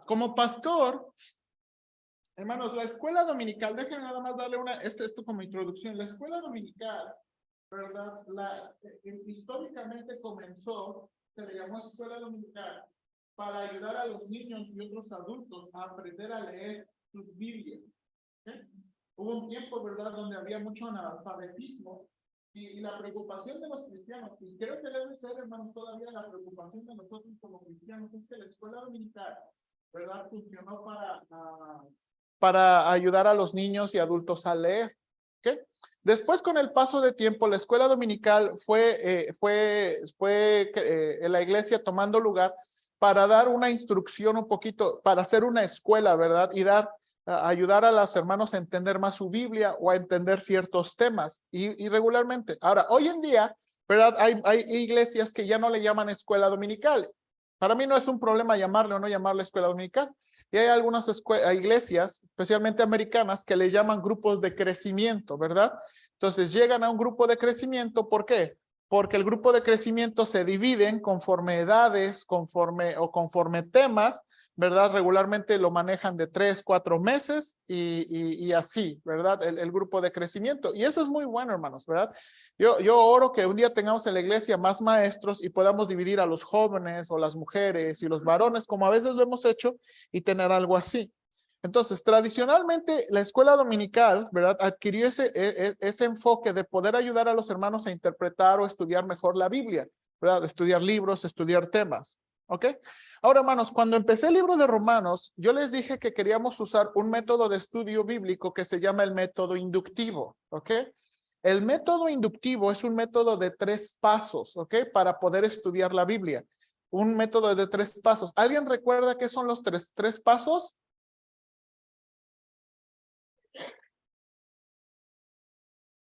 Como pastor, hermanos, la escuela dominical, déjenme nada más darle esto como introducción. La escuela dominical, ¿verdad? Históricamente comenzó, se le llamó escuela dominical, para ayudar a los niños y otros adultos a aprender a leer sus Biblias. ¿Okay? Hubo un tiempo, ¿verdad?, donde había mucho analfabetismo y la preocupación de los cristianos, y creo que debe ser, hermanos, todavía la preocupación de nosotros como cristianos, es que la escuela dominical, ¿verdad?, funcionó para ayudar a los niños y adultos a leer. ¿Okay? Después, con el paso de tiempo, la escuela dominical fue en la iglesia tomando lugar para dar una instrucción un poquito, para hacer una escuela, ¿verdad? Y ayudar a los hermanos a entender más su Biblia o a entender ciertos temas y regularmente. Ahora, hoy en día, ¿verdad? Hay iglesias que ya no le llaman escuela dominical. Para mí no es un problema llamarle o no llamarle escuela dominical. Y hay algunas iglesias, especialmente americanas, que le llaman grupos de crecimiento, ¿verdad? Entonces llegan a un grupo de crecimiento, ¿por qué? Porque el grupo de crecimiento se dividen conforme edades, conforme temas, ¿verdad? Regularmente lo manejan de 3, 4 meses y así, ¿verdad? El grupo de crecimiento. Y eso es muy bueno, hermanos, ¿verdad? Yo oro que un día tengamos en la iglesia más maestros y podamos dividir a los jóvenes o las mujeres y los varones, como a veces lo hemos hecho, y tener algo así. Entonces, tradicionalmente, la escuela dominical, ¿verdad?, adquirió ese enfoque de poder ayudar a los hermanos a interpretar o estudiar mejor la Biblia, ¿verdad? Estudiar libros, estudiar temas. ¿Ok? Ahora, hermanos, cuando empecé el libro de Romanos, yo les dije que queríamos usar un método de estudio bíblico que se llama el método inductivo. ¿Ok? El método inductivo es un método de 3 pasos, ¿ok? Para poder estudiar la Biblia. Un método de 3 pasos. ¿Alguien recuerda qué son los tres pasos?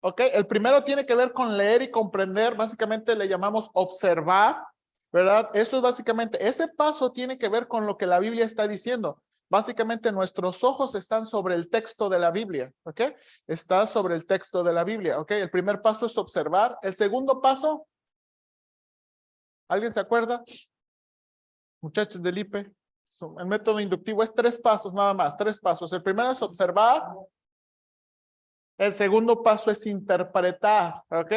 ¿Ok? El primero tiene que ver con leer y comprender. Básicamente le llamamos observar, ¿verdad? Eso es básicamente, ese paso tiene que ver con lo que la Biblia está diciendo. Básicamente nuestros ojos están sobre el texto de la Biblia, ¿ok? Está sobre el texto de la Biblia, ¿ok? El primer paso es observar. El segundo paso, ¿alguien se acuerda? Muchachos del IPE, el método inductivo es 3 pasos nada más, 3 pasos. El primero es observar. El segundo paso es interpretar, ¿ok?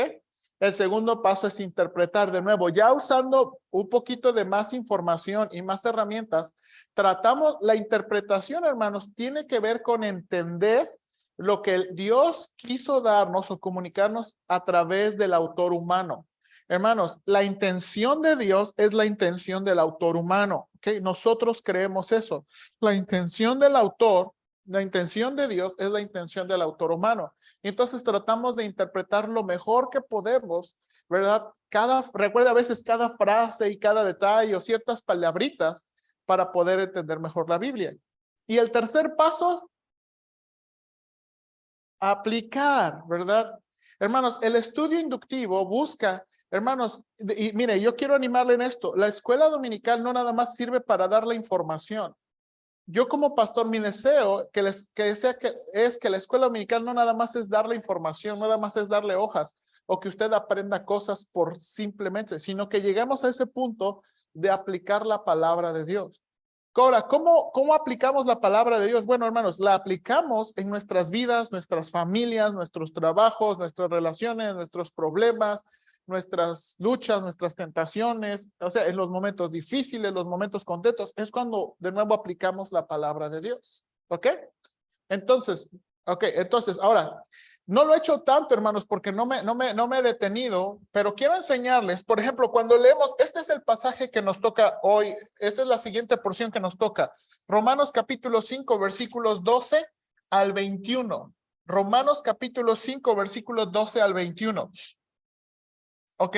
El segundo paso es interpretar de nuevo. Ya usando un poquito de más información y más herramientas, tratamos la interpretación, hermanos, tiene que ver con entender lo que Dios quiso darnos o comunicarnos a través del autor humano. Hermanos, la intención de Dios es la intención del autor humano, ¿ok? Nosotros creemos eso. La intención del autor, la intención de Dios es la intención del autor humano. Entonces tratamos de interpretar lo mejor que podemos, ¿verdad? Recuerda a veces cada frase y cada detalle o ciertas palabritas para poder entender mejor la Biblia. Y el tercer paso, aplicar, ¿verdad? Hermanos, el estudio inductivo busca, hermanos, y mire, yo quiero animarle en esto, la escuela dominical no nada más sirve para dar la información. Yo como pastor, mi deseo es que la escuela dominical no nada más es darle información, no nada más es darle hojas o que usted aprenda cosas por simplemente, sino que lleguemos a ese punto de aplicar la palabra de Dios. Ahora, ¿cómo aplicamos la palabra de Dios? Bueno, hermanos, la aplicamos en nuestras vidas, nuestras familias, nuestros trabajos, nuestras relaciones, nuestros problemas, nuestras luchas, nuestras tentaciones, o sea, en los momentos difíciles, los momentos contentos, es cuando de nuevo aplicamos la palabra de Dios. ¿Ok? Entonces, ahora, no lo he hecho tanto, hermanos, porque no me he detenido, pero quiero enseñarles, por ejemplo, cuando leemos, este es el pasaje que nos toca hoy, esta es la siguiente porción que nos toca, Romanos capítulo 5, versículos 12 al 21. Romanos capítulo 5, versículos 12 al 21. Ok.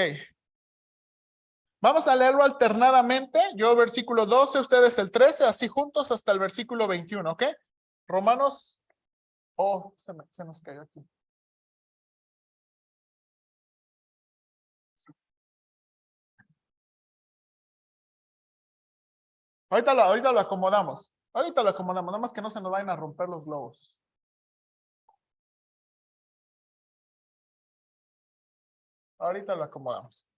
Vamos a leerlo alternadamente, yo versículo 12, ustedes el 13, así juntos hasta el versículo 21, ¿ok? Romanos, se nos cayó aquí. Ahorita lo acomodamos. Ahorita lo acomodamos, nada más que no se nos vayan a romper los globos. Ahorita lo acomodamos.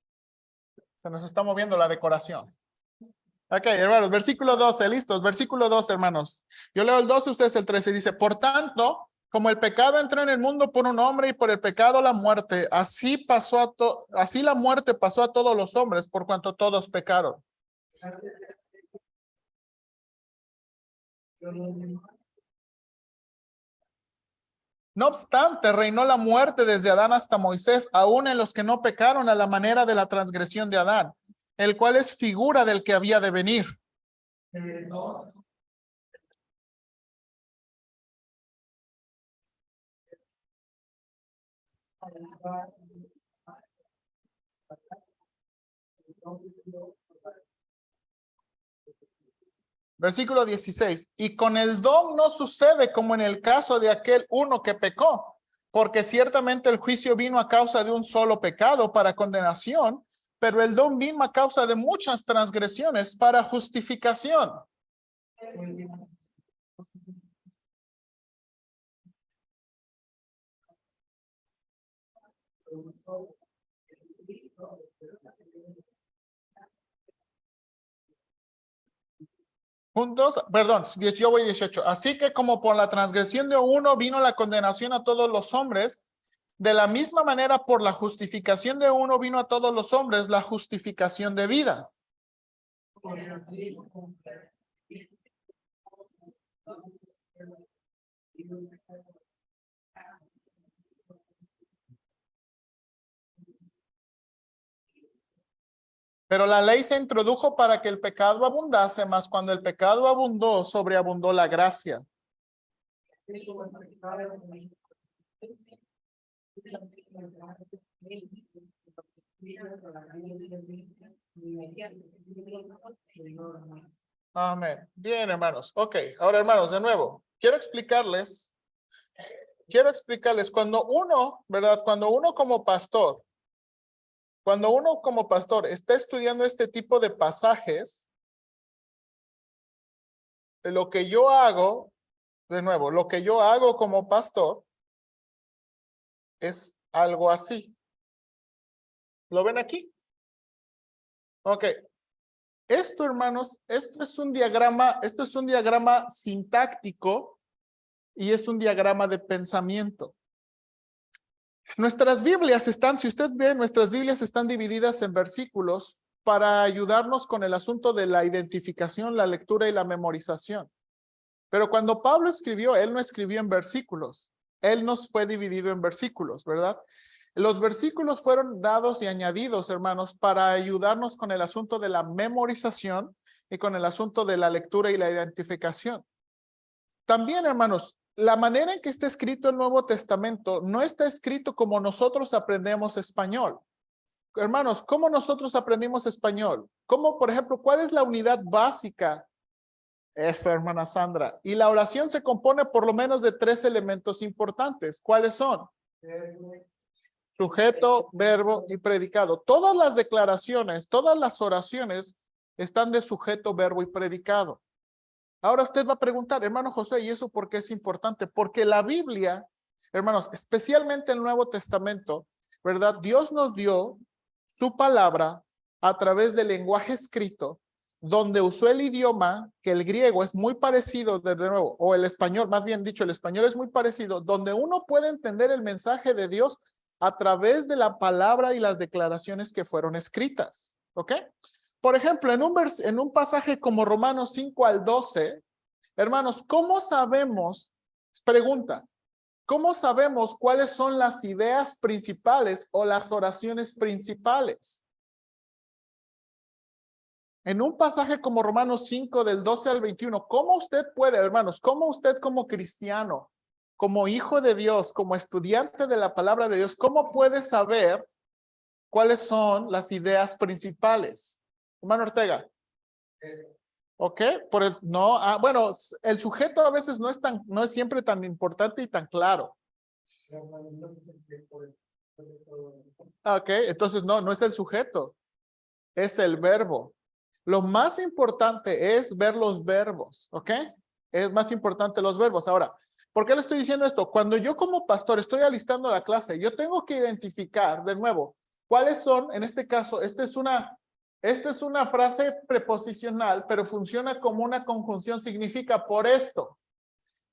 Se nos está moviendo la decoración. Ok, hermanos, versículo 12, listos, versículo 12, hermanos. Yo leo el 12, ustedes el 13, dice, por tanto, como el pecado entró en el mundo por un hombre y por el pecado la muerte, así la muerte pasó a todos los hombres por cuanto todos pecaron. No obstante, reinó la muerte desde Adán hasta Moisés, aún en los que no pecaron a la manera de la transgresión de Adán, el cual es figura del que había de venir. Versículo 16. Y con el don no sucede como en el caso de aquel uno que pecó, porque ciertamente el juicio vino a causa de un solo pecado para condenación, pero el don vino a causa de muchas transgresiones para justificación. Juntos, perdón, yo voy 18. Así que como por la transgresión de uno vino la condenación a todos los hombres, de la misma manera por la justificación de uno vino a todos los hombres la justificación de vida. Pero la ley se introdujo para que el pecado abundase, mas cuando el pecado abundó, sobreabundó la gracia. Amén. Bien, hermanos. Ok, ahora hermanos, de nuevo, quiero explicarles, cuando uno, ¿verdad? Cuando uno como pastor está estudiando este tipo de pasajes, lo que yo hago, de nuevo, lo que yo hago como pastor es algo así. ¿Lo ven aquí? Ok. Esto, hermanos, esto es un diagrama sintáctico y es un diagrama de pensamiento. Nuestras Biblias están, si usted ve, nuestras Biblias están divididas en versículos para ayudarnos con el asunto de la identificación, la lectura y la memorización. Pero cuando Pablo escribió, él no escribió en versículos, él nos fue dividido en versículos, ¿verdad? Los versículos fueron dados y añadidos, hermanos, para ayudarnos con el asunto de la memorización y con el asunto de la lectura y la identificación. También, hermanos, la manera en que está escrito el Nuevo Testamento no está escrito como nosotros aprendemos español. Hermanos, ¿cómo nosotros aprendimos español? ¿Cómo, por ejemplo, cuál es la unidad básica? Eso, hermana Sandra. Y la oración se compone por lo menos de 3 elementos importantes. ¿Cuáles son? Sujeto, verbo y predicado. Todas las declaraciones, todas las oraciones están de sujeto, verbo y predicado. Ahora usted va a preguntar, hermano José, ¿y eso por qué es importante? Porque la Biblia, hermanos, especialmente el Nuevo Testamento, ¿verdad? Dios nos dio su palabra a través del lenguaje escrito, donde usó el idioma, que el griego es muy parecido, de nuevo, o el español, más bien dicho, el español es muy parecido, donde uno puede entender el mensaje de Dios a través de la palabra y las declaraciones que fueron escritas, ¿ok? Por ejemplo, en un pasaje como Romanos 5 al 12, hermanos, ¿cómo sabemos? Pregunta, ¿cómo sabemos cuáles son las ideas principales o las oraciones principales? En un pasaje como Romanos 5 del 12 al 21, ¿cómo usted puede, hermanos, cómo usted como cristiano, como hijo de Dios, como estudiante de la palabra de Dios, cómo puede saber cuáles son las ideas principales? Hermano Ortega. ¿Ok? No, bueno, el sujeto a veces no es siempre tan importante y tan claro. Ok, entonces no es el sujeto, es el verbo. Lo más importante es ver los verbos, ¿ok? Es más importante los verbos. Ahora, ¿por qué le estoy diciendo esto? Cuando yo como pastor estoy alistando la clase, yo tengo que identificar de nuevo cuáles son, en este caso, esta es una frase preposicional, pero funciona como una conjunción, significa por esto.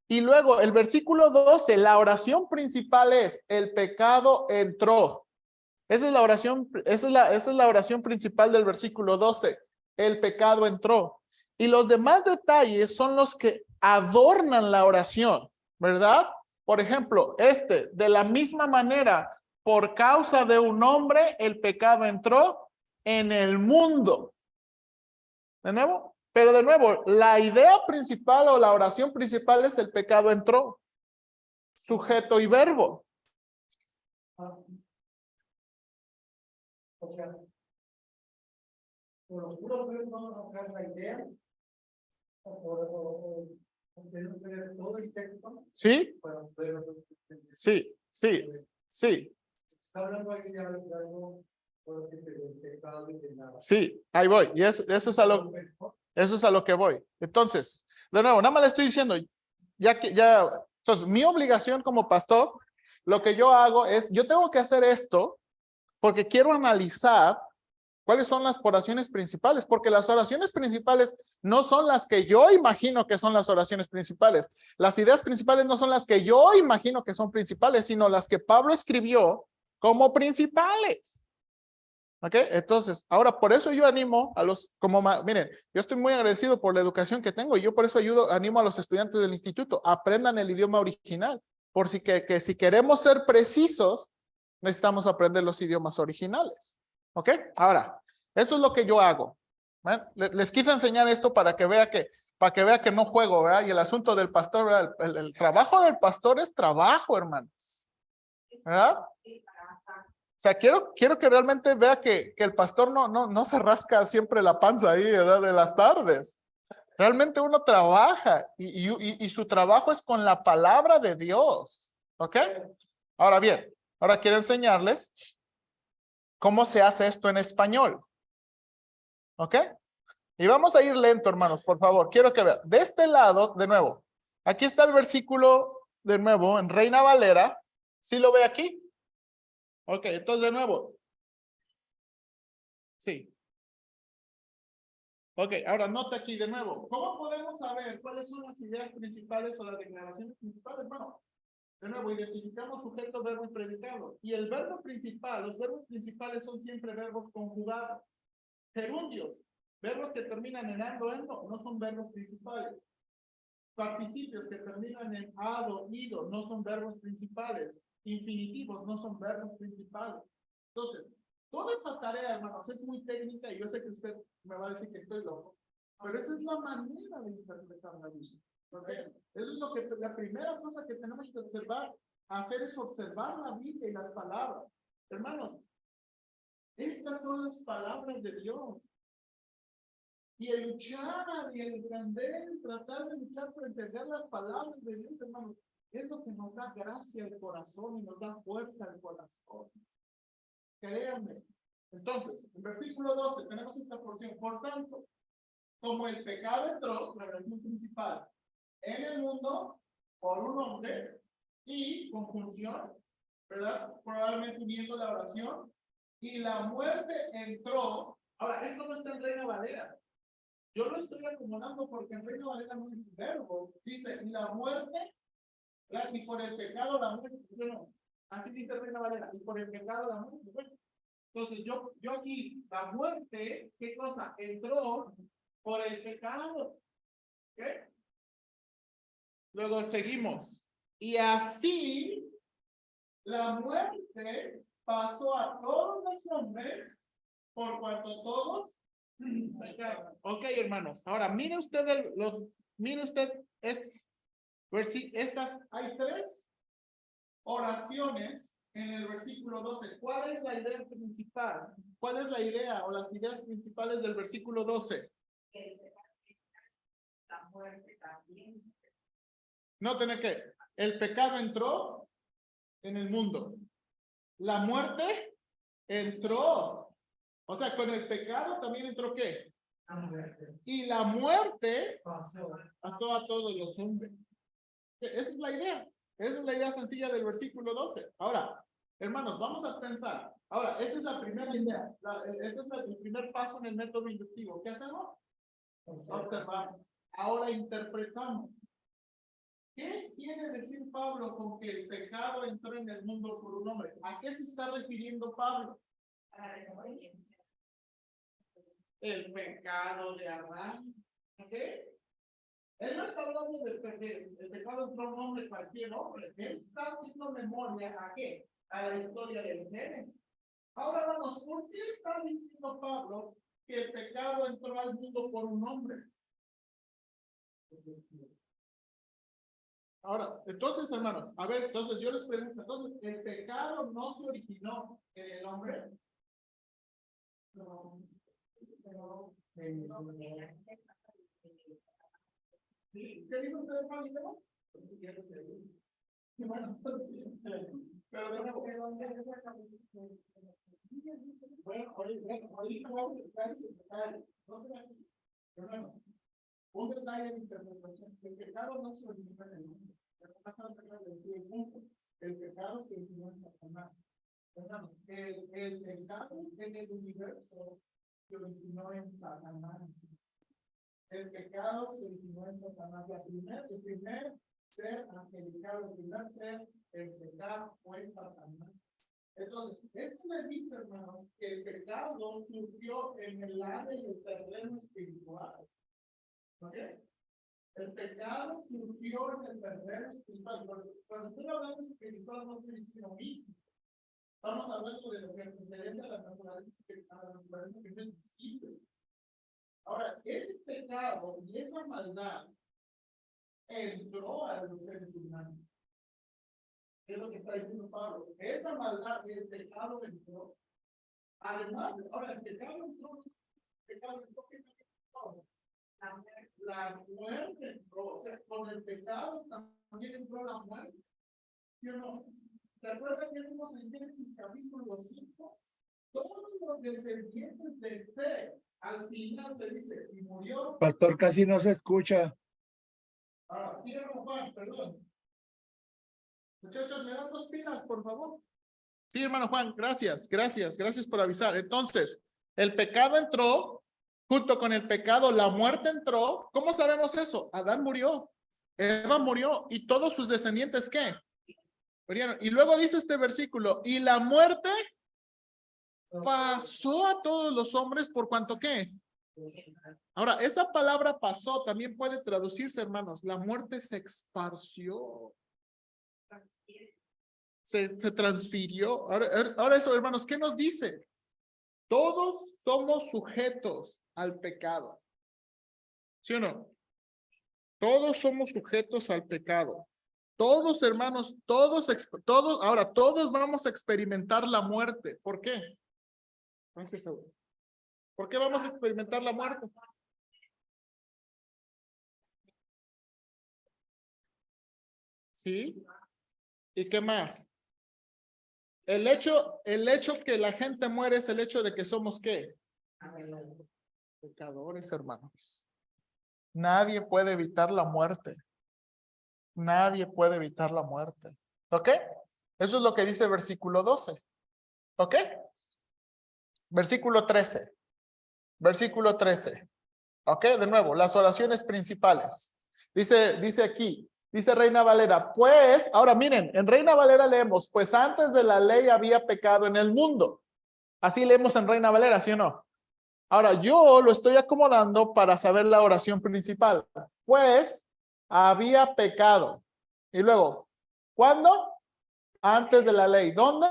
Y luego el versículo 12, la oración principal es, el pecado entró. Esa es la oración, esa es la oración principal del versículo 12. El pecado entró. Y los demás detalles son los que adornan la oración, ¿verdad? Por ejemplo, de la misma manera, por causa de un hombre, el pecado entró en el mundo. ¿De nuevo? Pero de nuevo, la idea principal o la oración principal es el pecado entró. Sujeto y verbo. O sea, por los puros verbos vamos a buscar la idea, o tenemos que ver todo el texto. ¿Sí? Sí, sí, sí. Está hablando ahí de algo, del pecado y de nada. Sí, ahí voy. Y eso es a lo que voy. Entonces, de nuevo, nada más le estoy diciendo, entonces, mi obligación como pastor, lo que yo hago es, yo tengo que hacer esto porque quiero analizar cuáles son las oraciones principales, porque las oraciones principales no son las que yo imagino que son las oraciones principales. Las ideas principales no son las que yo imagino que son principales, sino las que Pablo escribió como principales. ¿Ok? Entonces, ahora por eso yo animo a miren, yo estoy muy agradecido por la educación que tengo y yo por eso animo a los estudiantes del instituto, aprendan el idioma original, por si que si queremos ser precisos, necesitamos aprender los idiomas originales. ¿Ok? Ahora, eso es lo que yo hago. Les quise enseñar esto para que vea que no juego, ¿verdad? Y el asunto del pastor, ¿verdad? El trabajo del pastor es trabajo, hermanos. ¿Verdad? O sea, quiero que realmente vea que el pastor no se rasca siempre la panza ahí, ¿verdad? De las tardes. Realmente uno trabaja y su trabajo es con la palabra de Dios. ¿Ok? Ahora bien, ahora quiero enseñarles cómo se hace esto en español. ¿Ok? Y vamos a ir lento, hermanos, por favor. Quiero que vean. De este lado, de nuevo, aquí está el versículo, de nuevo, en Reina Valera. ¿Sí lo ve aquí? Ok, entonces de nuevo. Sí. Ok, ahora nota aquí de nuevo. ¿Cómo podemos saber cuáles son las ideas principales o las declaraciones principales? Bueno, de nuevo, identificamos sujeto, verbo y predicado. Y el verbo principal, los verbos principales son siempre verbos conjugados. Gerundios, verbos que terminan en ando, endo, no son verbos principales. Participios que terminan en ado, ido, no son verbos principales. Infinitivos no son verbos principales. Entonces, toda esa tarea, hermanos, es muy técnica y yo sé que usted me va a decir que estoy loco, pero esa es la manera de interpretar la Biblia. ¿Okay? Eso es la primera cosa que tenemos que hacer es observar la Biblia y las palabras. Hermanos, estas son las palabras de Dios. Y el luchar y el entender, tratar de luchar por entender las palabras de Dios, hermanos, es lo que nos da gracia al corazón y nos da fuerza al corazón. Créanme. Entonces, en versículo 12 tenemos esta porción. Por tanto, como el pecado entró, la razón principal, en el mundo por un hombre y conjunción, ¿verdad? Probablemente uniendo la oración, y la muerte entró. Ahora, esto no está en Reina Valera. Yo lo estoy acomodando porque en Reina Valera no es un verbo. Dice, y la muerte, ¿verdad? Y por el pecado la muerte. Bueno, así dice Reina Valera, y por el pecado la muerte. Bueno, entonces yo aquí, la muerte, ¿qué cosa? Entró por el pecado. ¿Qué? Luego seguimos. Y así la muerte pasó a todos los hombres por cuanto todos. Ok, hermanos. Ahora mire usted hay tres oraciones en el versículo 12. ¿Cuál es la idea principal? ¿Cuál es la idea o las ideas principales del versículo 12? La muerte también. No tiene que. El pecado entró en el mundo. La muerte entró. O sea, con el pecado también entró ¿qué? Y la muerte pasó a todos los hombres. Esa es la idea. Esa es la idea sencilla del versículo 12. Ahora, hermanos, vamos a pensar. Ahora, esa es la primera idea. Este es el primer paso en el método inductivo. ¿Qué hacemos? Observamos. Ahora interpretamos. ¿Qué quiere decir Pablo con que el pecado entró en el mundo por un hombre? ¿A qué se está refiriendo Pablo? El pecado de Adán. ¿Ok? Él no está hablando del pecado entró un hombre, cualquier hombre. Él está haciendo memoria ¿a qué? A la historia del Génesis. Ahora vamos, ¿por qué está diciendo Pablo que el pecado entró al mundo por un hombre? Ahora, entonces, hermanos, a ver, entonces yo les pregunto, entonces, ¿el pecado no se originó en el hombre? No. ¿Sí? ¿Qué dijo usted, Juanito? Bueno, pero de nuevo, bueno, ahorita vamos a entrar en ese detalle. Hermano, un detalle de interpretación. El pecado no se originó en el mundo. El pecado se originó en Satanás. Hermanos, el pecado en el universo se originó en Satanás. El pecado se originó en Satanás. El primer ser angelical, el primer ser, el pecado fue en Satanás. Entonces, esto me dice, hermanos, que el pecado surgió en el área y el terreno espiritual. ¿Ok? El pecado surgió en el terreno espiritual. Cuando estoy hablando de espiritual, no estoy diciendo mismo. Estamos hablando de lo que referente a la naturaleza que no es visible. Ahora, ese pecado y esa maldad entró a los seres humanos. Es lo que está diciendo Pablo. Esa maldad y el pecado entró. Además, ahora el pecado entró, la muerte entró. O sea, con el pecado también entró la muerte. ¿Sí o no? ¿Te acuerdas que vimos en Génesis capítulo 5? Todos los descendientes de Seth, al final se dice, y murió. Pastor, casi no se escucha. Ah, sí, hermano Juan, perdón. Muchachos, ¿me dan 2 pilas, por favor? Sí, hermano Juan, gracias por avisar. Entonces, el pecado entró, junto con el pecado, la muerte entró. ¿Cómo sabemos eso? Adán murió, Eva murió, y todos sus descendientes, ¿qué? Murieron. Y luego dice este versículo, y la muerte pasó a todos los hombres por cuanto, ¿qué? Ahora, esa palabra pasó también puede traducirse, hermanos, la muerte se esparció. Se transfirió. Ahora eso, hermanos, ¿qué nos dice? Todos somos sujetos al pecado. ¿Sí o no? Todos somos sujetos al pecado. Todos, hermanos, todos, ahora todos vamos a experimentar la muerte. ¿Por qué? Gracias, Saúl. ¿Por qué vamos a experimentar la muerte? ¿Sí? ¿Y qué más? El hecho que la gente muere es el hecho de que somos ¿qué? Pecadores, hermanos. Nadie puede evitar la muerte. Nadie puede evitar la muerte. ¿Ok? Eso es lo que dice el versículo 12. ¿Ok? Versículo 13. Versículo 13. ¿Ok? De nuevo, las oraciones principales. Dice aquí, dice Reina Valera, pues, ahora miren, en Reina Valera leemos, pues antes de la ley había pecado en el mundo. Así leemos en Reina Valera, ¿sí o no? Ahora, yo lo estoy acomodando para saber la oración principal. Pues, había pecado. Y luego, ¿cuándo? Antes de la ley. ¿Dónde?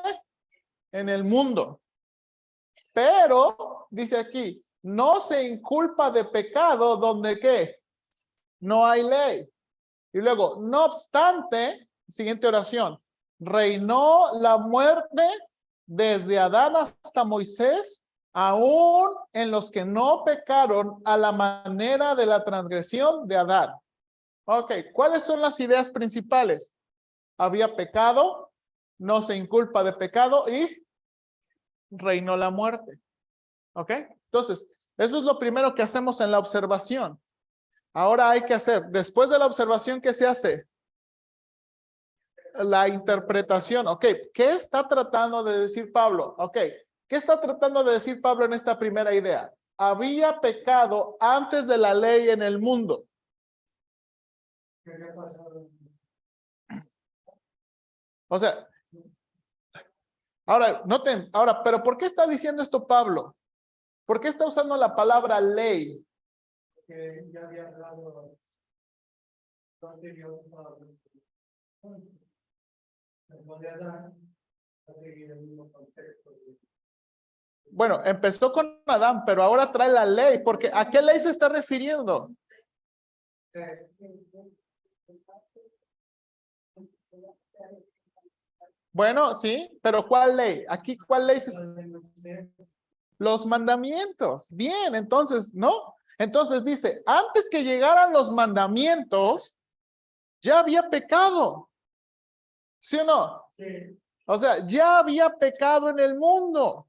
En el mundo. Pero, dice aquí, no se inculpa de pecado donde ¿qué? No hay ley. Y luego, no obstante, siguiente oración, reinó la muerte desde Adán hasta Moisés, aún en los que no pecaron a la manera de la transgresión de Adán. Ok, ¿cuáles son las ideas principales? Había pecado, no se inculpa de pecado y reinó la muerte. Ok, entonces, eso es lo primero que hacemos en la observación. Ahora hay que hacer, después de la observación, ¿qué se hace? la interpretación. Ok, ¿qué está tratando de decir Pablo? Ok, ¿qué está tratando de decir Pablo en esta primera idea? Había pecado antes de la ley en el mundo. ¿Qué había pasado? O sea, ahora, noten, ahora, pero ¿por qué está diciendo esto Pablo? ¿Por qué está usando la palabra ley? Que ya había hablado anterior de Adán, a seguir el mismo contexto. Bueno, empezó con Adán, pero ahora trae la ley, porque ¿a qué ley se está refiriendo? Bueno, sí, pero ¿cuál ley? Aquí, ¿cuál ley? Los mandamientos. Bien, entonces, ¿no? Entonces dice, antes que llegaran los mandamientos, ya había pecado. ¿Sí o no? Sí. O sea, ya había pecado en el mundo.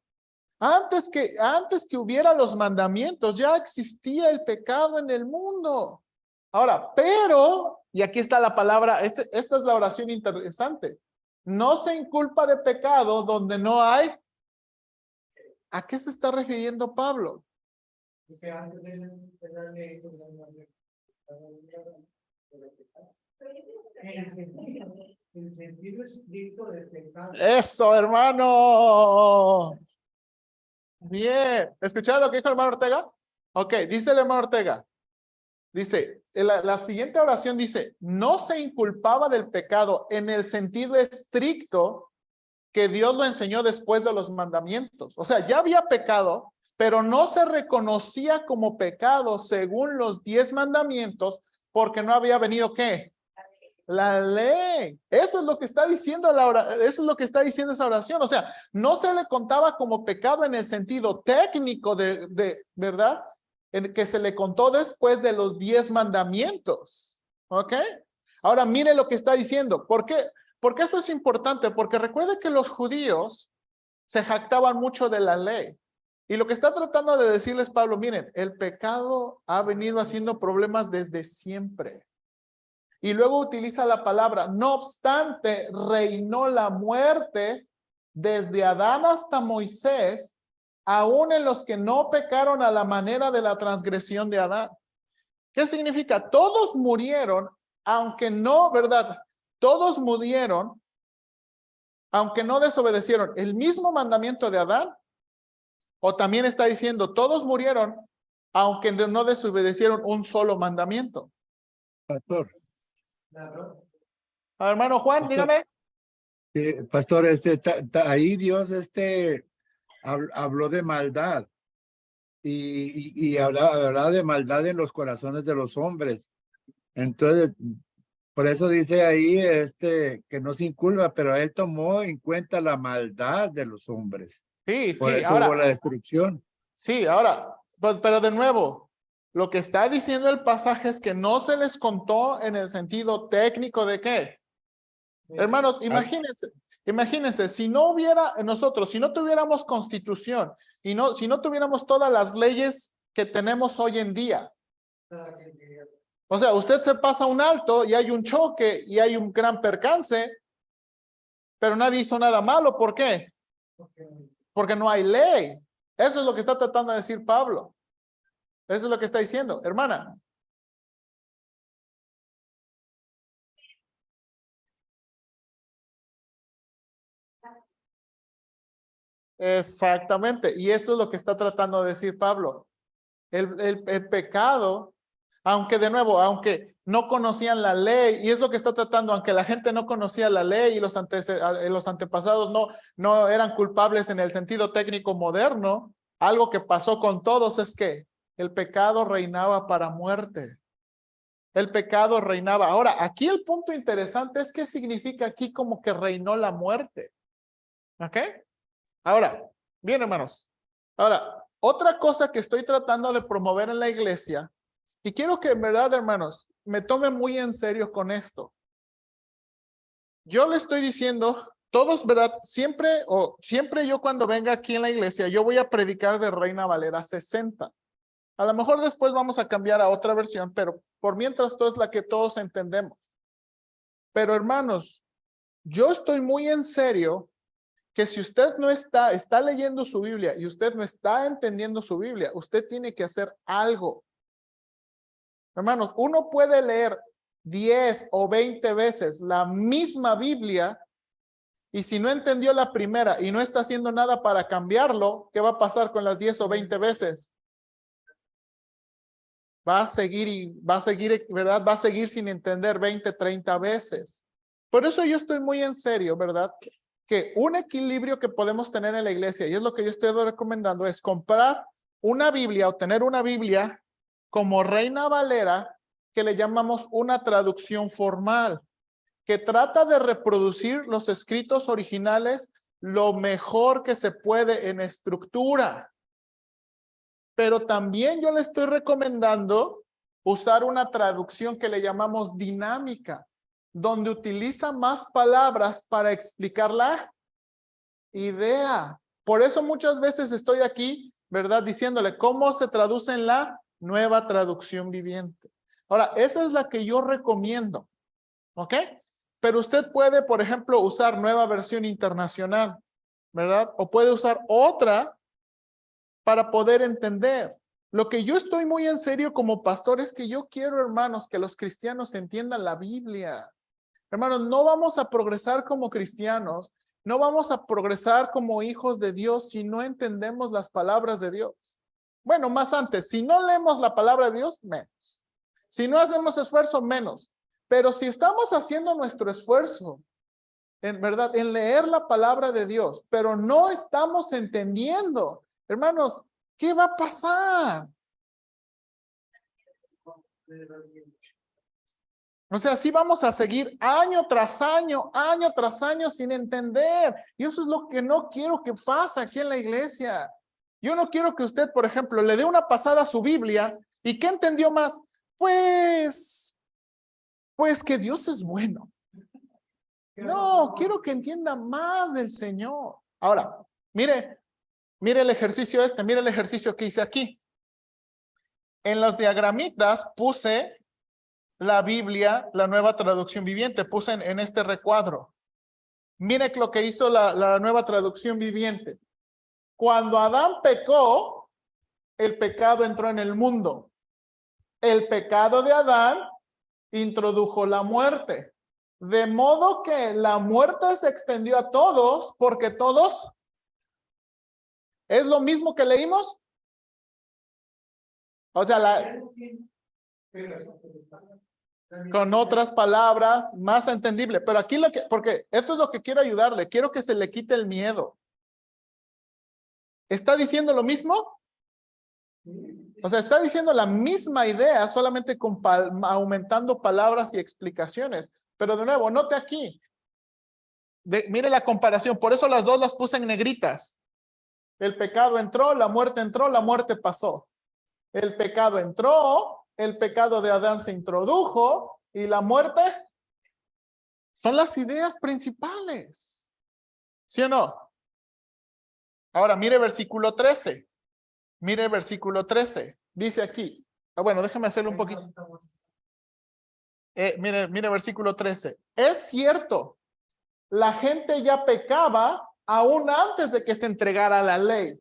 Antes que hubiera los mandamientos, ya existía el pecado en el mundo. Ahora, pero, y aquí está la palabra, esta es la oración interesante. No se inculpa de pecado donde no hay. ¿A qué se está refiriendo Pablo? Que antes de la ley, pues, el sentido estricto del pecado. Eso, hermano. Bien. ¿Escucharon lo que dijo el hermano Ortega? Ok, dice el hermano Ortega. Dice, la siguiente oración dice, no se inculpaba del pecado en el sentido estricto que Dios lo enseñó después de los mandamientos. O sea, ya había pecado, pero no se reconocía como pecado según los 10 mandamientos porque no había venido ¿qué? La ley. Eso es lo que está diciendo eso es lo que está diciendo esa oración. O sea, no se le contaba como pecado en el sentido técnico de ¿verdad? En que se le contó después de los 10 mandamientos. ¿Ok? Ahora mire lo que está diciendo. ¿Por qué? Porque eso es importante, porque recuerde que los judíos se jactaban mucho de la ley. Y lo que está tratando de decirles Pablo, miren, el pecado ha venido haciendo problemas desde siempre. Y luego utiliza la palabra, no obstante, reinó la muerte desde Adán hasta Moisés, aún en los que no pecaron a la manera de la transgresión de Adán. ¿Qué significa? Todos murieron, aunque no, ¿verdad? Todos murieron, aunque no desobedecieron el mismo mandamiento de Adán, o también está diciendo, todos murieron, aunque no desobedecieron un solo mandamiento. Pastor, Hermano Juan, Pastor. dígame. Pastor, ahí Dios habló de maldad y hablaba de maldad en los corazones de los hombres. Entonces, por eso dice ahí que no se inculpa, pero él tomó en cuenta la maldad de los hombres. Sí, Por sí, eso hubo la ahora, destrucción. sí, ahora, pero de nuevo, lo que está diciendo el pasaje es que no se les contó en el sentido técnico de qué. Hermanos, imagínense, si no hubiera nosotros, si no tuviéramos constitución y si no tuviéramos todas las leyes que tenemos hoy en día. O sea, usted se pasa un alto y hay un choque y hay un gran percance, pero nadie hizo nada malo. ¿Por qué? Porque no hay ley. Eso es lo que está tratando de decir Pablo. Eso es lo que está diciendo, hermana. Exactamente. Y eso es lo que está tratando de decir Pablo. El pecado, aunque de nuevo, aunque no conocían la ley, y es lo que está tratando, aunque la gente no conocía la ley y los antepasados no eran culpables en el sentido técnico moderno, algo que pasó con todos es que el pecado reinaba para muerte. El pecado reinaba. Ahora, aquí el punto interesante es qué significa aquí como que reinó la muerte. ¿Ok? Ahora, bien, hermanos. Ahora, otra cosa que estoy tratando de promover en la iglesia, y quiero que en verdad, hermanos, me tomen muy en serio con esto. Yo le estoy diciendo, todos, ¿verdad? Siempre yo cuando venga aquí en la iglesia, yo voy a predicar de Reina Valera 60. A lo mejor después vamos a cambiar a otra versión, pero por mientras todo es la que todos entendemos. Pero hermanos, yo estoy muy en serio que si usted no está leyendo su Biblia y usted no está entendiendo su Biblia, usted tiene que hacer algo. Hermanos, uno puede leer 10 o 20 veces la misma Biblia y si no entendió la primera y no está haciendo nada para cambiarlo, ¿qué va a pasar con las 10 o 20 veces? Va a seguir, ¿verdad? Va a seguir sin entender 20, 30 veces. Por eso yo estoy muy en serio, ¿verdad? Que un equilibrio que podemos tener en la iglesia, y es lo que yo estoy recomendando, es comprar una Biblia o tener una Biblia como Reina Valera, que le llamamos una traducción formal, que trata de reproducir los escritos originales lo mejor que se puede en estructura. Pero también yo le estoy recomendando usar una traducción que le llamamos dinámica, donde utiliza más palabras para explicar la idea. Por eso muchas veces estoy aquí, ¿verdad? Diciéndole cómo se traduce en la nueva traducción viviente. Ahora, esa es la que yo recomiendo, ¿ok? Pero usted puede, por ejemplo, usar nueva versión internacional, ¿verdad? O puede usar otra para poder entender. Lo que yo estoy muy en serio como pastor es que yo quiero, hermanos, que los cristianos entiendan la Biblia. Hermanos, no vamos a progresar como cristianos, no vamos a progresar como hijos de Dios si no entendemos las palabras de Dios. Bueno, más antes, si no leemos la palabra de Dios, menos. Si no hacemos esfuerzo, menos. Pero si estamos haciendo nuestro esfuerzo, en verdad, en leer la palabra de Dios, pero no estamos entendiendo, hermanos, ¿qué va a pasar? O sea, sí vamos a seguir año tras año sin entender. Y eso es lo que no quiero que pase aquí en la iglesia. Yo no quiero que usted, por ejemplo, le dé una pasada a su Biblia y ¿qué entendió más? Pues que Dios es bueno. No, quiero que entienda más del Señor. Ahora, mire el ejercicio mire el ejercicio que hice aquí. En las diagramitas puse la Biblia, la nueva traducción viviente, puse en este recuadro. Mire lo que hizo la nueva traducción viviente. Cuando Adán pecó, el pecado entró en el mundo. El pecado de Adán introdujo la muerte. De modo que la muerte se extendió a todos, porque todos, ¿es lo mismo que leímos? O sea, con otras palabras, más entendible. Pero aquí porque esto es lo que quiero ayudarle, quiero que se le quite el miedo. ¿Está diciendo lo mismo? O sea, está diciendo la misma idea, solamente aumentando palabras y explicaciones. Pero de nuevo, note aquí. Mire la comparación, por eso las dos las puse en negritas. El pecado entró, la muerte pasó. El pecado entró, el pecado de Adán se introdujo y la muerte son las ideas principales. ¿Sí o no? Ahora mire versículo 13. Mire versículo 13. Dice aquí. Bueno, déjeme hacerlo un poquito. Mire versículo 13. Es cierto, la gente ya pecaba aún antes de que se entregara la ley,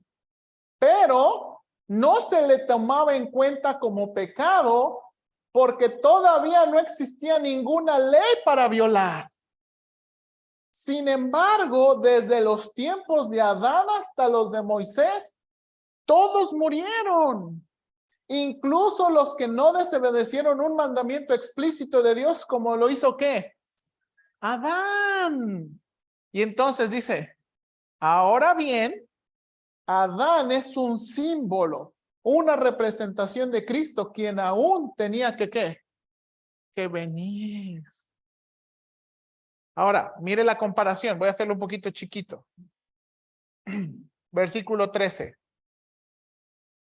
pero no se le tomaba en cuenta como pecado porque todavía no existía ninguna ley para violar. Sin embargo, desde los tiempos de Adán hasta los de Moisés, todos murieron. Incluso los que no desobedecieron un mandamiento explícito de Dios, como lo hizo ¿qué? Adán. Y entonces dice, ahora bien, Adán es un símbolo, una representación de Cristo, quien aún tenía que ¿qué? Que venir. Ahora, mire la comparación, voy a hacerlo un poquito chiquito. Versículo 13.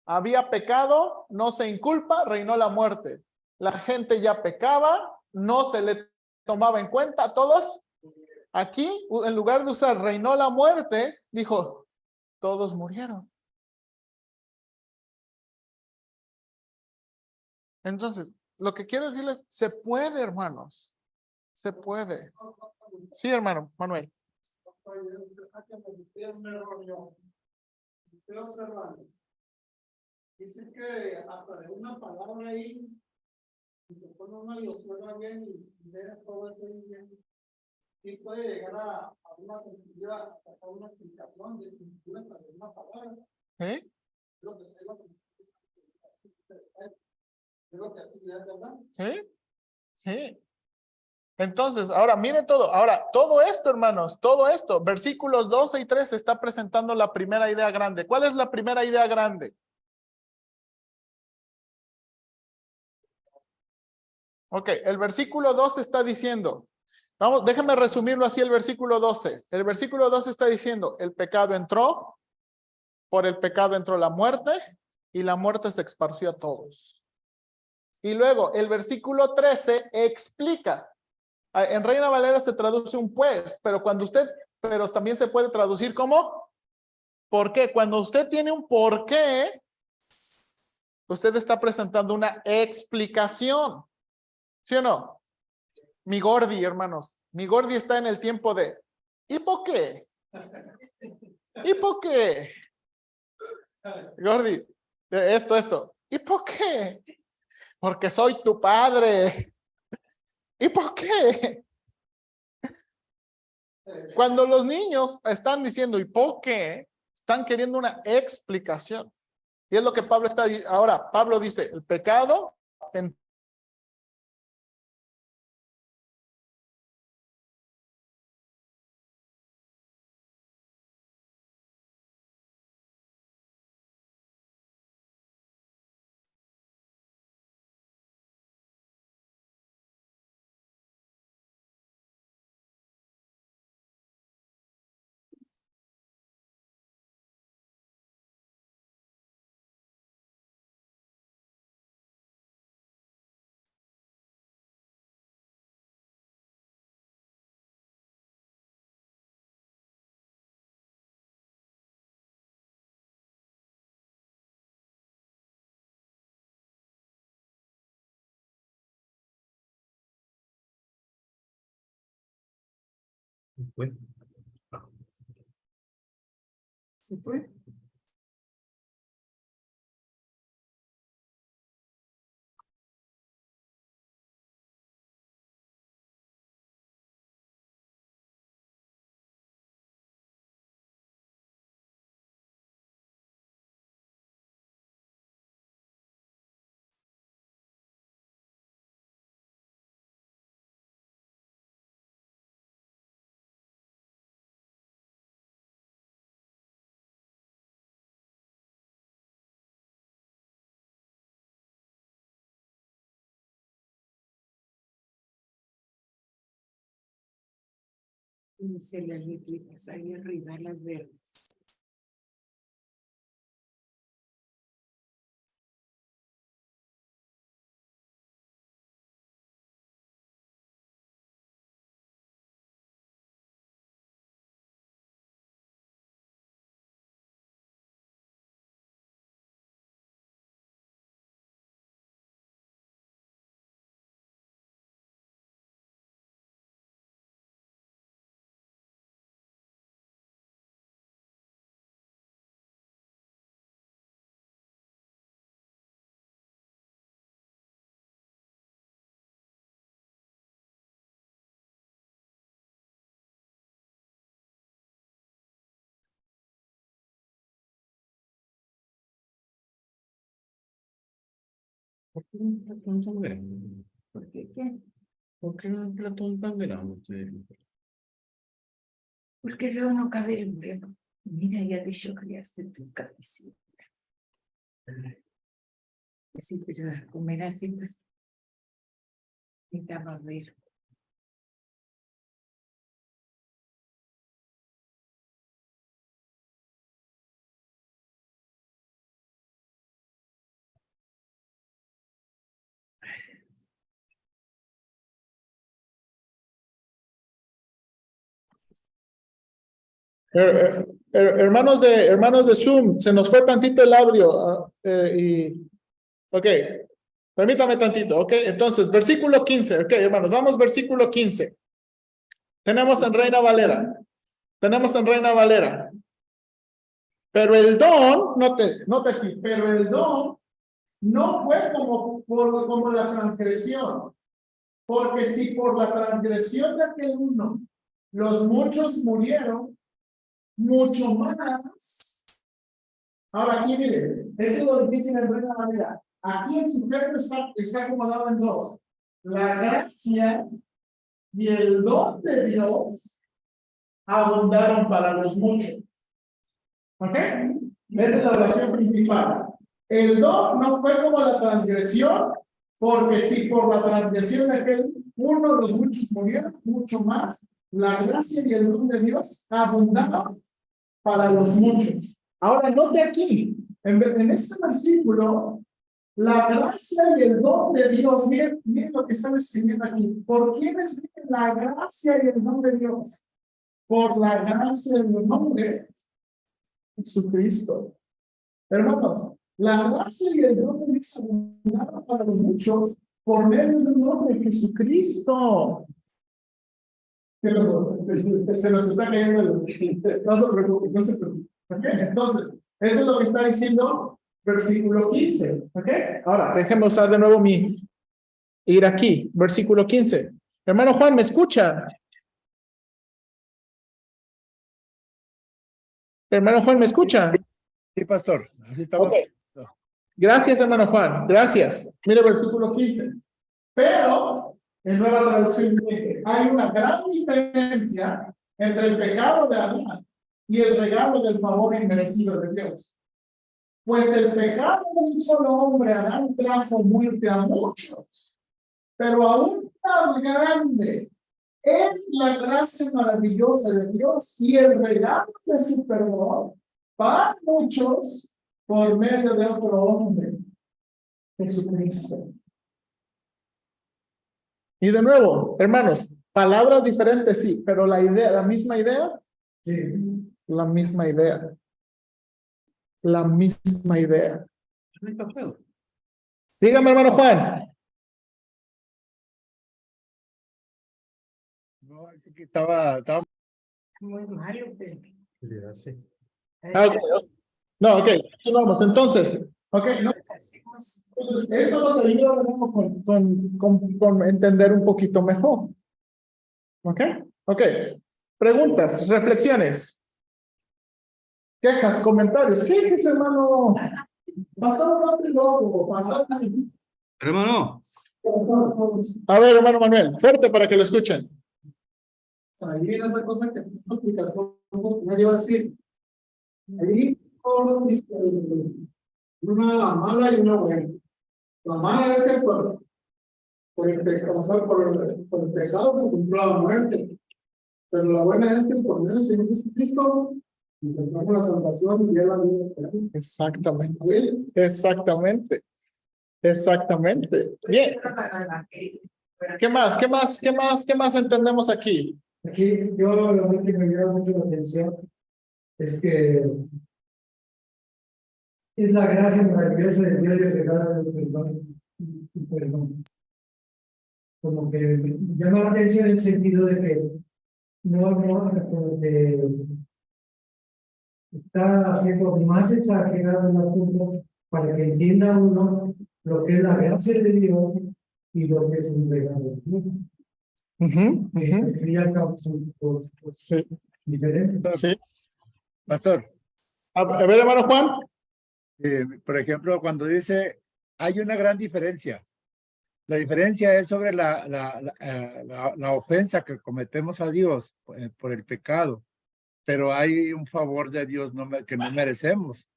Había pecado, no se inculpa, reinó la muerte. La gente ya pecaba, no se le tomaba en cuenta. Todos, aquí, en lugar de usar reinó la muerte, dijo, todos murieron. Entonces, lo que quiero decirles, se puede, hermanos. Se puede. Sí, hermano Manuel. Estoy observando. Dice que hasta de una palabra ahí, si se pone uno y observa bien y ve todo eso bien, sí puede llegar a una conclusión, a sacar una explicación de una palabra. ¿Sí? Sí, sí. Entonces, ahora miren todo. Ahora, todo esto, hermanos, todo esto, versículos 12 y 13 está presentando la primera idea grande. ¿Cuál es la primera idea grande? Ok, el versículo 12 está diciendo, vamos, déjame resumirlo así el versículo 12. El versículo 12 está diciendo, el pecado entró, por el pecado entró la muerte, y la muerte se esparció a todos. Y luego, el versículo 13 explica. En Reina Valera se traduce un pues, pero también se puede traducir como ¿por qué? Cuando usted tiene un por qué, usted está presentando una explicación. ¿Sí o no? Mi Gordi, hermanos. Mi Gordi está en el tiempo de ¿y por qué? ¿Y por qué? Gordi, esto. ¿Y por qué? Porque soy tu padre. ¿Y por qué? Cuando los niños están diciendo ¿y por qué? Están queriendo una explicación. Y es lo que Pablo está diciendo. Ahora, Pablo dice, el pecado en Bueno. Pues, Dice las letritas ahí arriba, las verdes. ¿Por qué un platón tan grande? ¿Por qué qué? ¿Por qué un platón tan grande? Porque luego no cabe el huevo. Mira, ya de hecho creaste tu cabecita. Sí, pero a comer así, pues, necesitaba ver. hermanos de Zoom, se nos fue tantito el audio. Ok. Permítame tantito, ok. Entonces, versículo 15, ok, hermanos, vamos versículo 15. Tenemos en Reina Valera. Tenemos en Reina Valera. Pero el don, note aquí, pero el don no fue como la transgresión. Porque si por la transgresión de aquel uno los muchos murieron, mucho más. Ahora aquí miren, esto es lo difícil en Reina Valera. Aquí el sujeto está acomodado en dos. La gracia y el don de Dios abundaron para los muchos. ¿Ok? Esa es la oración principal. El don no fue como la transgresión, porque si por la transgresión de aquel uno los muchos murieron, mucho más, la gracia y el don de Dios abundaron para los muchos. Ahora, note aquí, en este versículo, la gracia y el don de Dios, miren lo que está escribiendo aquí. ¿Por quiénes viene la gracia y el don de Dios? Por la gracia y el don de Jesucristo. Hermanos, la gracia y el don de Dios abundaron para los muchos por medio del nombre de Jesucristo. Se nos está cayendo no se preocupe, no se preocupe. ¿Okay? Entonces, eso es lo que está diciendo versículo 15. ¿Ok? Ahora, déjenme usar de nuevo ir aquí, versículo 15. Hermano Juan, ¿me escucha? Hermano Juan, ¿me escucha? Sí, pastor. Así estamos. Okay. Gracias, hermano Juan. Gracias. Mire versículo 15. Pero, en nueva traducción, hay una gran diferencia entre el pecado de Adán y el regalo del favor inmerecido de Dios. Pues el pecado de un solo hombre, Adán, trajo muerte a muchos. Pero aún más grande es la gracia maravillosa de Dios y el regalo de su perdón para muchos por medio de otro hombre, Jesucristo. Y de nuevo, hermanos, palabras diferentes, sí, pero la misma idea, sí, la misma idea. La misma idea. Dígame, hermano Juan. No, estaba Muy malo, pero. Okay. No, ok, vamos, entonces, ok, no, esto nos ayuda con entender un poquito mejor. Ok, ok. Preguntas, reflexiones, quejas, comentarios. Quejes, hermano. Pastor, loco, Hermano. A ver, hermano Manuel, fuerte para que lo escuchen. Ahí viene esa cosa que me iba a decir. Ahí dice una mala y una buena. La mala es que por el pecado, por el pecado pues cumplió la muerte. Pero la buena es que por medio del Señor Jesucristo encontramos la salvación y es la vida eterna. Exactamente, exactamente, exactamente. Bien. ¿Qué más entendemos aquí? Aquí yo lo que me llama mucho la atención es que es la gracia maravillosa de Dios y el regalo del perdón. Como que me llama la atención en el sentido de que como que está haciendo más exagerado el asunto para que entienda uno lo que es la gracia de Dios y lo que es un regalo de Dios. Sí. Diferente. Sí. pastor. A ver, hermano Juan. Por ejemplo, cuando dice, hay una gran diferencia. La diferencia es sobre la ofensa que cometemos a Dios por el pecado, pero hay un favor de Dios que no merecemos,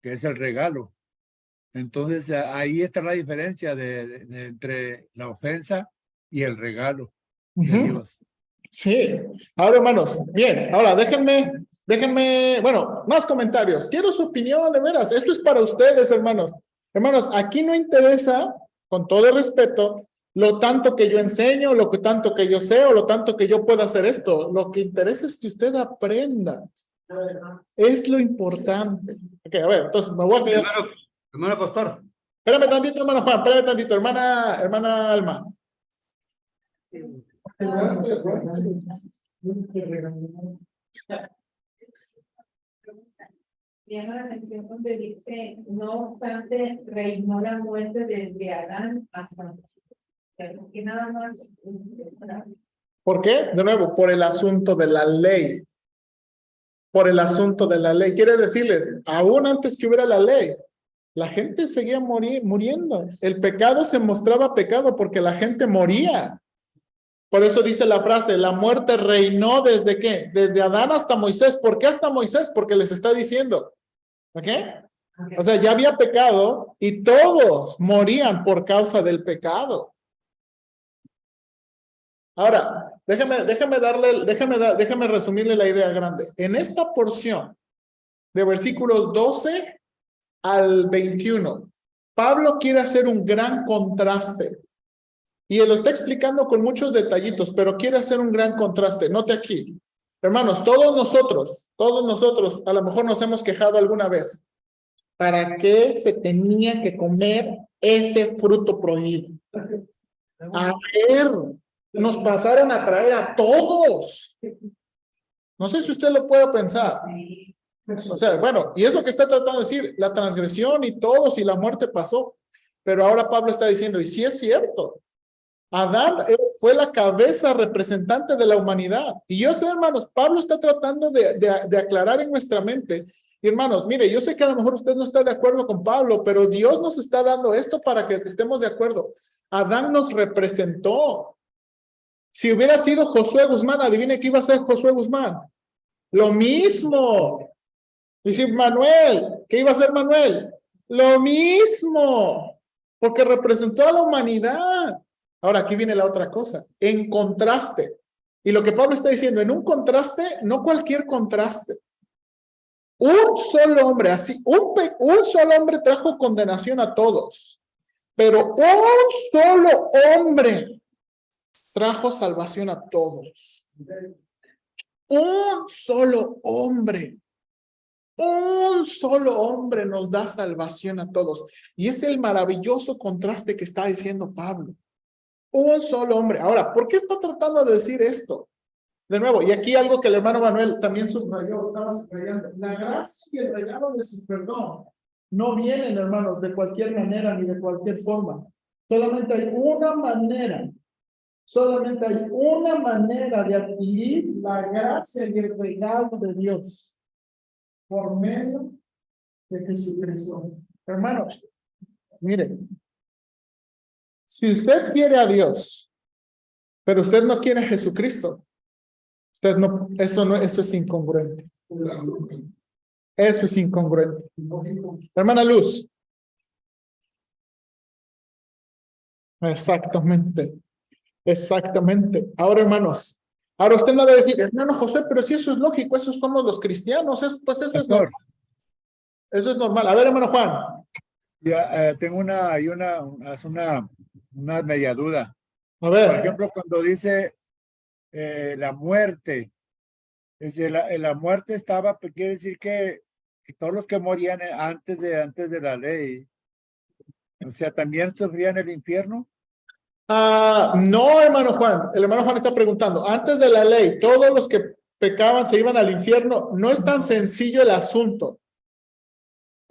que es el regalo. Entonces, ahí está la diferencia entre la ofensa y el regalo de Dios. Sí. Ahora, hermanos, bien. Ahora, déjenme, bueno, más comentarios. Quiero su opinión, de veras. Esto es para ustedes, hermanos. Hermanos, aquí no interesa, con todo el respeto, lo tanto que yo enseño, lo que tanto que yo sé o lo tanto que yo pueda hacer esto. Lo que interesa es que usted aprenda. Es lo importante. Ok, a ver, entonces me voy a quedar. Hermano pastor. Espérame tantito, hermano Juan, espérame tantito, hermana Alma. Me llama la atención donde dice, no obstante, reinó la muerte desde Adán hasta Jesús. Que nada más. ¿Por qué? De nuevo, por el asunto de la ley. Por el asunto de la ley. Quiere decirles, aún antes que hubiera la ley, la gente seguía muriendo. El pecado se mostraba pecado porque la gente moría. Por eso dice la frase, la muerte reinó ¿desde qué? Desde Adán hasta Moisés. ¿Por qué hasta Moisés? Porque les está diciendo. ¿Ok? O sea, ya había pecado y todos morían por causa del pecado. Ahora, déjame resumirle la idea grande. En esta porción de versículos 12 al 21, Pablo quiere hacer un gran contraste. Y él lo está explicando con muchos detallitos, pero quiere hacer un gran contraste. Note aquí. Hermanos, todos nosotros, a lo mejor nos hemos quejado alguna vez. ¿Para qué se tenía que comer ese fruto prohibido? A ver, nos pasaron a traer a todos. No sé si usted lo puede pensar. O sea, bueno, y es lo que está tratando de decir, la transgresión y todos y la muerte pasó. Pero ahora Pablo está diciendo, y sí es cierto, Adán fue la cabeza representante de la humanidad. Y yo sé, hermanos, Pablo está tratando de aclarar en nuestra mente. Y hermanos, mire, yo sé que a lo mejor usted no está de acuerdo con Pablo, pero Dios nos está dando esto para que estemos de acuerdo. Adán nos representó. Si hubiera sido Josué Guzmán, adivine qué iba a ser Josué Guzmán. Lo mismo. Y si Manuel, ¿qué iba a hacer Manuel? Lo mismo. Porque representó a la humanidad. Ahora, aquí viene la otra cosa. En contraste. Y lo que Pablo está diciendo, en un contraste, no cualquier contraste. Un solo hombre, así, un solo hombre trajo condenación a todos. Pero un solo hombre trajo salvación a todos. Un solo hombre. Un solo hombre nos da salvación a todos. Y es el maravilloso contraste que está diciendo Pablo. Un solo hombre. Ahora, ¿por qué está tratando de decir esto? De nuevo, y aquí algo que el hermano Manuel también subrayó, estaba subrayando. La gracia y el regalo de su perdón no vienen, hermanos, de cualquier manera ni de cualquier forma. Solamente hay una manera de adquirir la gracia y el regalo de Dios por medio de Jesucristo. Hermanos, miren, si usted quiere a Dios, pero usted no quiere a Jesucristo, usted no, eso es incongruente. Eso es incongruente. Hermana Luz. Exactamente. Ahora, hermanos, ahora usted me va a decir, hermano José, pero si eso es lógico, esos somos los cristianos, pues eso es normal. Eso es normal. A ver, hermano Juan. Ya, tengo una media duda. A ver. Por ejemplo, cuando dice la muerte, la muerte estaba, quiere decir que todos los que morían antes de la ley, o sea, también sufrían el infierno. No, hermano Juan. El hermano Juan está preguntando, antes de la ley, todos los que pecaban se iban al infierno. No es tan sencillo el asunto.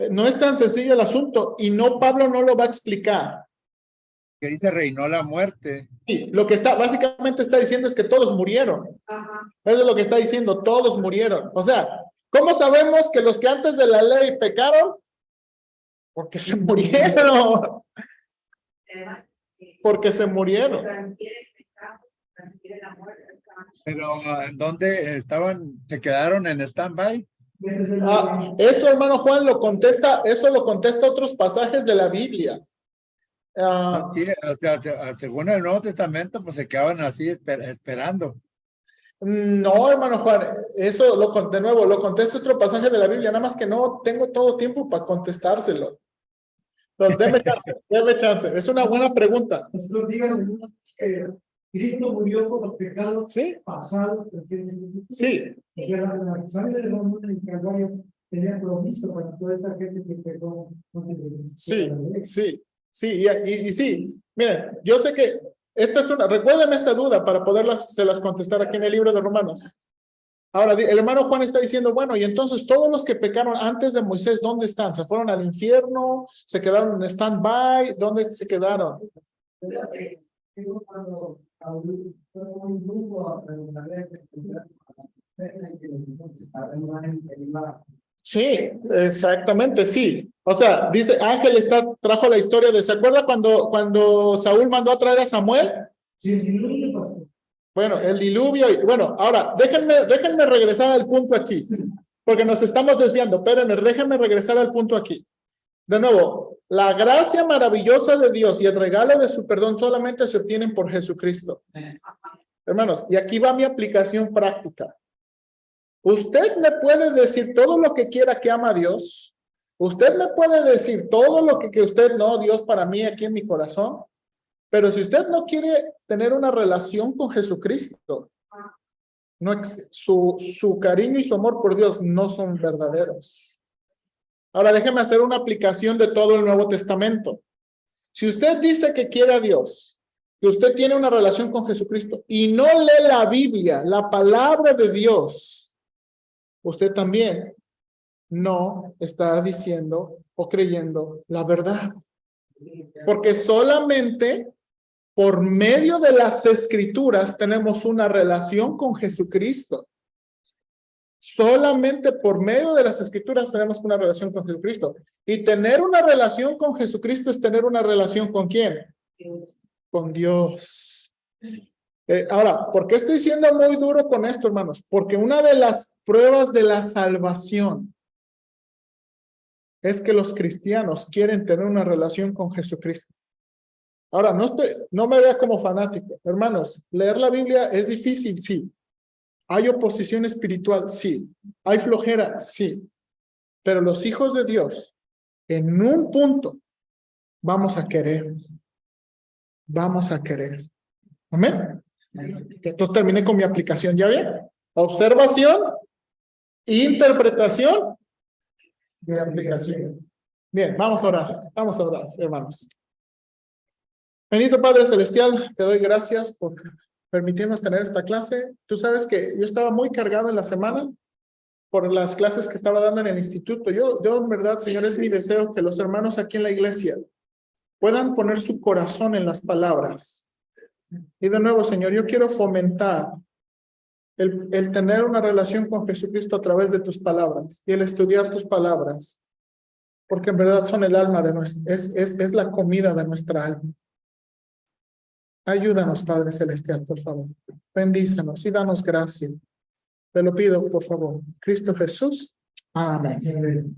No es tan sencillo el asunto y Pablo no lo va a explicar. Que dice reinó la muerte. Sí, lo que básicamente está diciendo es que todos murieron. Ajá. Eso es lo que está diciendo, todos murieron. O sea, ¿cómo sabemos que los que antes de la ley pecaron? Porque se murieron. Porque se murieron. Pero ¿en dónde estaban? ¿Se quedaron en stand-by? Eso, hermano Juan, lo contesta otros pasajes de la Biblia. Sí, o sea, según el Nuevo Testamento, pues se quedaban así esperando. No, hermano Juan, eso de nuevo lo contesta otro pasaje de la Biblia, nada más que no tengo todo tiempo para contestárselo. Entonces, déme chance. Es una buena pregunta. Cristo murió por los pecados ¿Sí? pasados. Sí. La sangre del Calvario tenía promiso para toda esta gente que pegó. Sí, sí, y sí. Miren, yo sé que esta es una, recuerden esta duda para se las contestar aquí en el libro de Romanos. Ahora, el hermano Juan está diciendo, bueno, y entonces todos los que pecaron antes de Moisés, ¿dónde están? ¿Se fueron al infierno? ¿Se quedaron en stand-by? ¿Dónde se quedaron? Sí, exactamente, sí. O sea, dice, Ángel trajo la historia ¿se acuerda cuando Saúl mandó a traer a Samuel? Bueno, el diluvio, bueno, ahora, déjenme regresar al punto aquí, porque nos estamos desviando, espérenme, déjenme regresar al punto aquí. De nuevo, la gracia maravillosa de Dios y el regalo de su perdón solamente se obtienen por Jesucristo. Hermanos, y aquí va mi aplicación práctica. Usted me puede decir todo lo que quiera que ama a Dios. Usted me puede decir todo lo que usted no, Dios para mí aquí en mi corazón. Pero si usted no quiere tener una relación con Jesucristo, su cariño y su amor por Dios no son verdaderos. Ahora déjeme hacer una aplicación de todo el Nuevo Testamento. Si usted dice que quiere a Dios, que usted tiene una relación con Jesucristo y no lee la Biblia, la palabra de Dios, usted también no está diciendo o creyendo la verdad. Porque solamente por medio de las Escrituras tenemos una relación con Jesucristo. Solamente por medio de las Escrituras tenemos una relación con Jesucristo. Y tener una relación con Jesucristo es tener una relación ¿con quién? Con Dios. Ahora, ¿por qué estoy siendo muy duro con esto, hermanos? Porque una de las pruebas de la salvación es que los cristianos quieren tener una relación con Jesucristo. Ahora, no me vea como fanático. Hermanos, leer la Biblia es difícil, sí. ¿Hay oposición espiritual? Sí. ¿Hay flojera? Sí. Pero los hijos de Dios, en un punto, vamos a querer. Vamos a querer. ¿Amén? Entonces terminé con mi aplicación. ¿Ya bien? Observación, interpretación y aplicación. Bien, vamos a orar, hermanos. Bendito Padre Celestial, te doy gracias por permitirnos tener esta clase. Tú sabes que yo estaba muy cargado en la semana por las clases que estaba dando en el instituto. Yo en verdad, Señor, es mi deseo que los hermanos aquí en la iglesia puedan poner su corazón en las palabras. Y de nuevo, Señor, yo quiero fomentar el tener una relación con Jesucristo a través de tus palabras y el estudiar tus palabras, porque en verdad son el alma de es la comida de nuestra alma. Ayúdanos, Padre Celestial, por favor. Bendícenos y danos gracia. Te lo pido, por favor. Cristo Jesús. Amén.